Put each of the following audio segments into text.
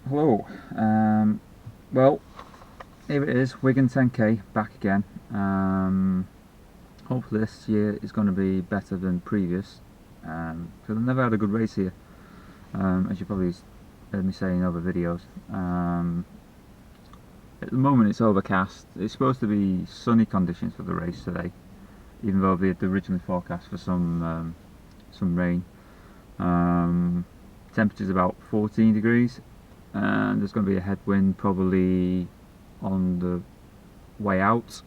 Hello. Well, here it is, Wigan 10k back again. Hopefully this year is going to be better than previous, because I've never had a good race here, as you probably heard me say in other videos. At the moment it's overcast. It's supposed to be sunny conditions for the race today, even though they had originally forecast for some rain. Temperature's about 14 degrees, and there's going to be a headwind probably on the way out,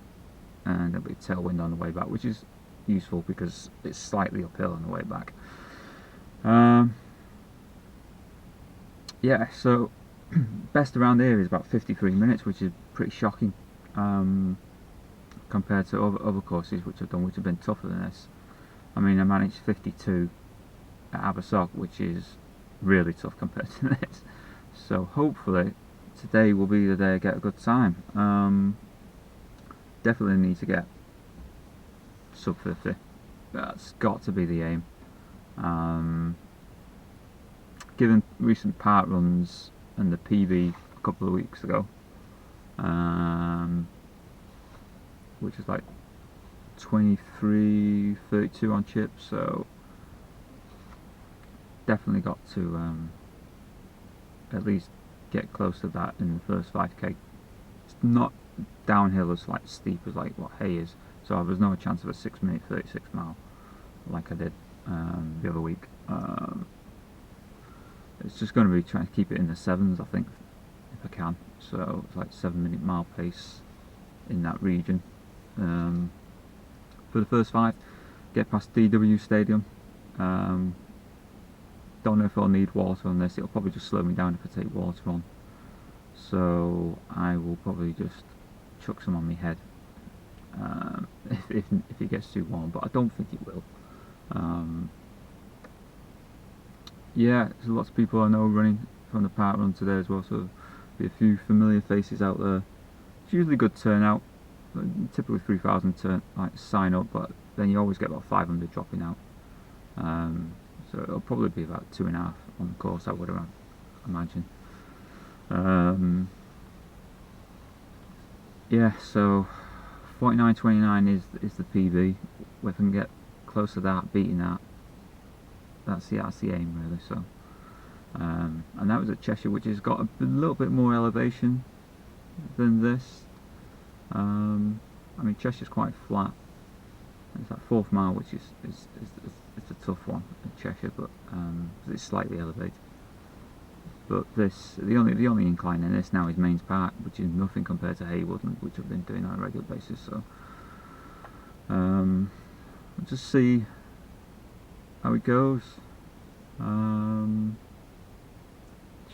and there'll be a tailwind on the way back, which is useful because it's slightly uphill on the way back. Yeah, so best around here is about 53 minutes, which is pretty shocking compared to other courses which I've done, which have been tougher than this. I mean, I managed 52 at Abersock, which is really tough compared to this. So hopefully today will be the day I get a good time. Definitely need to get sub 50. That's got to be the aim. Given recent park runs and the PB a couple of weeks ago, which is like 23:32 on chips, so definitely got to at least get close to that in the first 5k. It's not downhill as like steep as like what Hay is, so there's no chance of a 6-minute 36 mile like I did the other week. It's just going to be trying to keep it in the 7s, I think, if I can. So it's like 7-minute mile pace in that region. For the first 5, get past DW Stadium. Don't know if I'll need water on this. It'll probably just slow me down if I take water on. So I will probably just chuck some on my head if it gets too warm, but I don't think it will. Yeah, there's lots of people I know running from the park run today as well, so there'll be a few familiar faces out there. It's usually good turnout, typically 3,000 sign up, but then you always get about 500 dropping out. So it'll probably be about 2.5 on the course, I would imagine. Yeah, so 49.29 is the PB. If I can get close to that, beating that, that's the aim really. So, and that was at Cheshire, which has got a little bit more elevation than this. I mean, Cheshire's quite flat. It's that 4th mile, which is it's a tough one in Cheshire, but it's slightly elevated. But this, the only incline in this now is Mains Park, which is nothing compared to Haywood, which I've been doing on a regular basis. So we'll just see how it goes.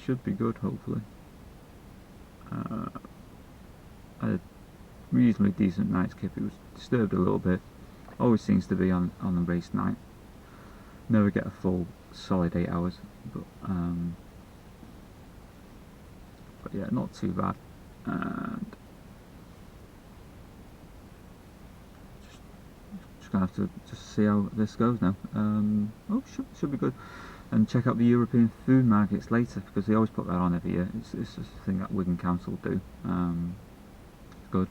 Should be good, hopefully. I had a reasonably decent night's kip. It was disturbed a little bit. Always seems to be on the race night. Never get a full solid 8 hours, but yeah, not too bad. And just gonna have to just see how this goes now. Oh, should be good. And check out the European food markets later, because they always put that on every year. It's just a thing that Wigan Council do. It's good.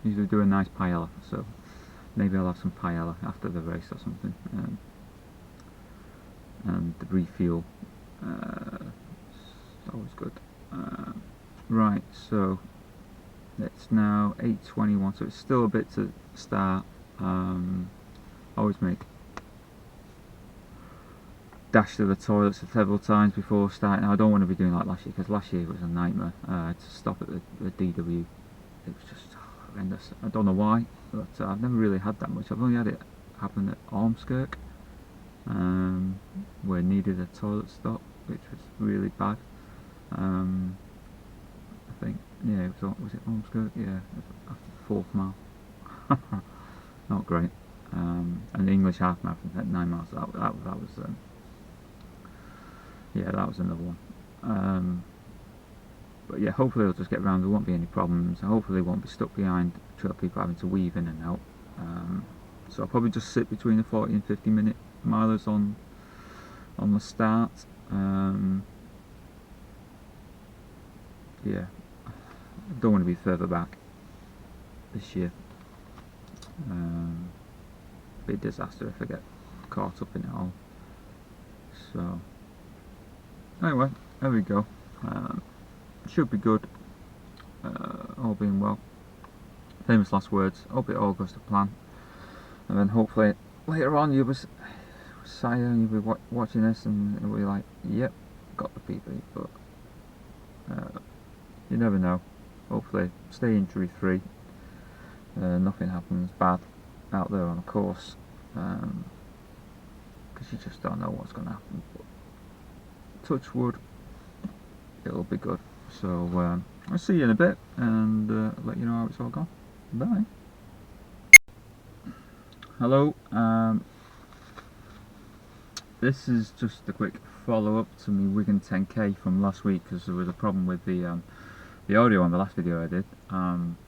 Usually do a nice paella, so maybe I'll have some paella after the race or something. And the refuel, it's always good. Right, so it's now 8:21, so it's still a bit to start. Always make dash to the toilets several times before starting. I don't want to be doing like last year, because last year was a nightmare. I had to stop at the DW. It was just horrendous. I don't know why, but I've never really had that much. I've only had it happen at Ormskirk, where it needed a toilet stop, which was really bad. I think, yeah, was it Ormskirk? Yeah, after the 4th mile. Not great. And the English half marathon at 9 miles. That was yeah, that was another one. But yeah, hopefully it'll just get round. There won't be any problems. Hopefully they won't be stuck behind trail people having to weave in and out. So I'll probably just sit between the 40 and 50 minute milers on the start. yeah, I don't want to be further back this year. Be a disaster if I get caught up in it all. So anyway, there we go. Should be good. All being well. Famous last words. Hope it all goes to plan, and then hopefully later on you'll be you'll be watching this and you'll be like, yep, got the PB. But you never know. Hopefully stay injury free. Nothing happens bad out there on a course, because you just don't know what's going to happen. But touch wood, it'll be good. So I'll see you in a bit and let you know how it's all gone. Bye. Hello. This is just a quick follow-up to me Wigan 10k from last week, because there was a problem with the audio on the last video I did.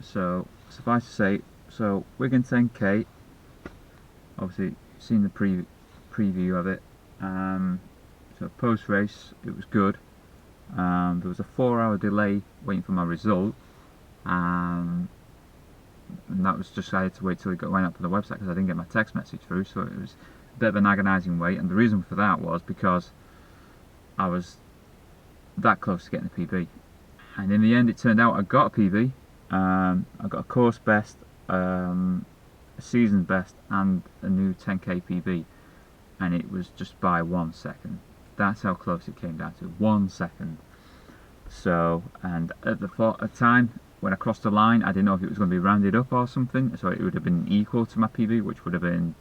So suffice to say, so Wigan 10k, obviously seen the preview of it. So post race it was good. There was a 4-hour delay waiting for my result, and that was just, I had to wait till it went up to the website because I didn't get my text message through, so it was a bit of an agonising wait. And the reason for that was because I was that close to getting the PB, and in the end it turned out I got a PB. I got a course best, a season best, and a new 10k PB, and it was just by 1 second. That's how close it came down to, 1 second. So, and at the time when I crossed the line, I didn't know if it was going to be rounded up or something, so it would have been equal to my PB, which would have been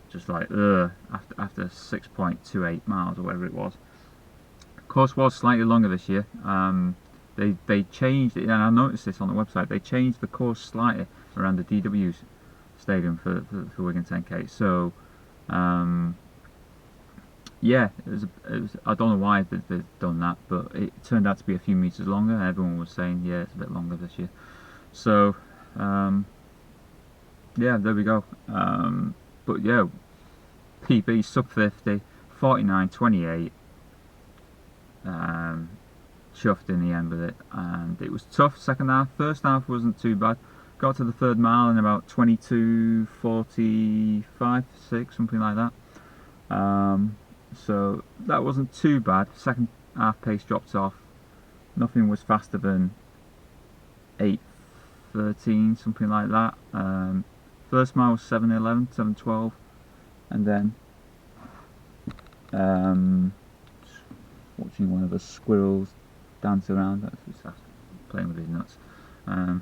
just like after 6.28 miles or whatever it was. The course was slightly longer this year. They changed it, and I noticed this on the website. They changed the course slightly around the DW's stadium for Wigan 10k. So yeah, it was. I don't know why they've done that, but it turned out to be a few meters longer. Everyone was saying, yeah, it's a bit longer this year. So yeah, there we go. But yeah, PB sub 50, 49.28. Chuffed in the end with it, and it was tough second half. First half wasn't too bad. Got to the third mile in about 22:45, 6, something like that. So that wasn't too bad. Second half pace dropped off. Nothing was faster than 8:13, something like that. First mile was 7:11, 7:12, and then watching one of the squirrels dance around. That's playing with his nuts. And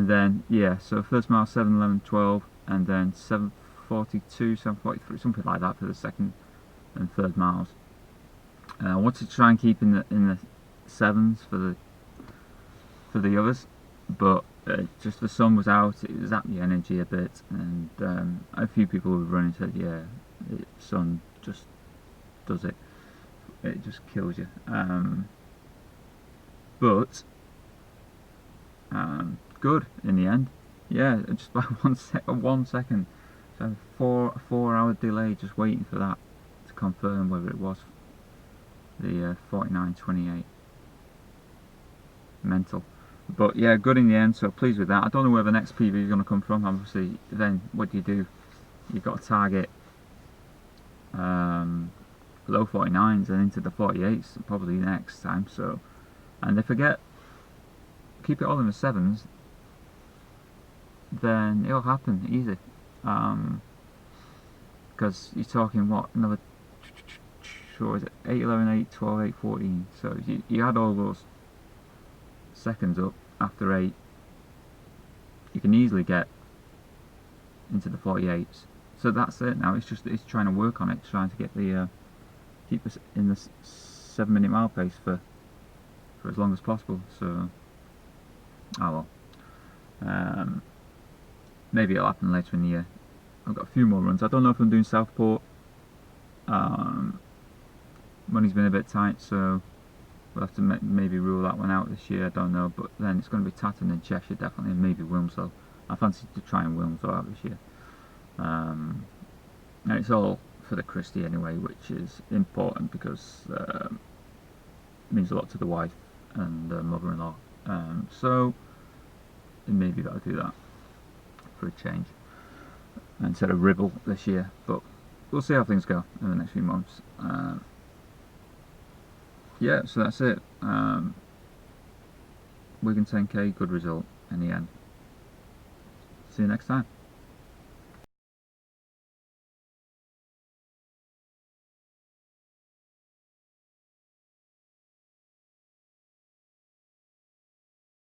then yeah, so first mile 7:11, 12, and then 7:42, 7:43, something like that for the second and third miles. I wanted to try and keep in the sevens for the others, but just the sun was out, it zapped the energy a bit, and a few people who were running said, yeah, the sun just does it. It just kills you. But good in the end. Yeah, just by 1 second. So a 4-hour delay just waiting for that to confirm whether it was the 49.28. Mental. But yeah, good in the end, so pleased with that. I don't know where the next PB is going to come from. Obviously, then what do? You've got to target low 49s and into the 48s probably next time. So, and if I keep it all in the 7s, then it'll happen easy. Because you're talking what, another, what is it, 8, 11, 8, 12, 8, 14. So you add all those seconds up after 8, you can easily get into the 48s. So that's it now. It's trying to work on it, trying to get the keep us in the 7-minute mile pace for as long as possible. So oh well, maybe it'll happen later in the year. I've got a few more runs. I don't know if I'm doing Southport. Money's been a bit tight, so we'll have to maybe rule that one out this year. I don't know, but then it's going to be Tatton and Cheshire definitely, and maybe Wilmslow. I fancy to try and Wilmslow out this year. And it's all for the Christie anyway, which is important because it means a lot to the wife, and mother-in-law. So it may be better to do that for a change instead of Ribble this year, but we'll see how things go in the next few months. Yeah, so that's it. Wigan 10k, good result in the end. See you next time.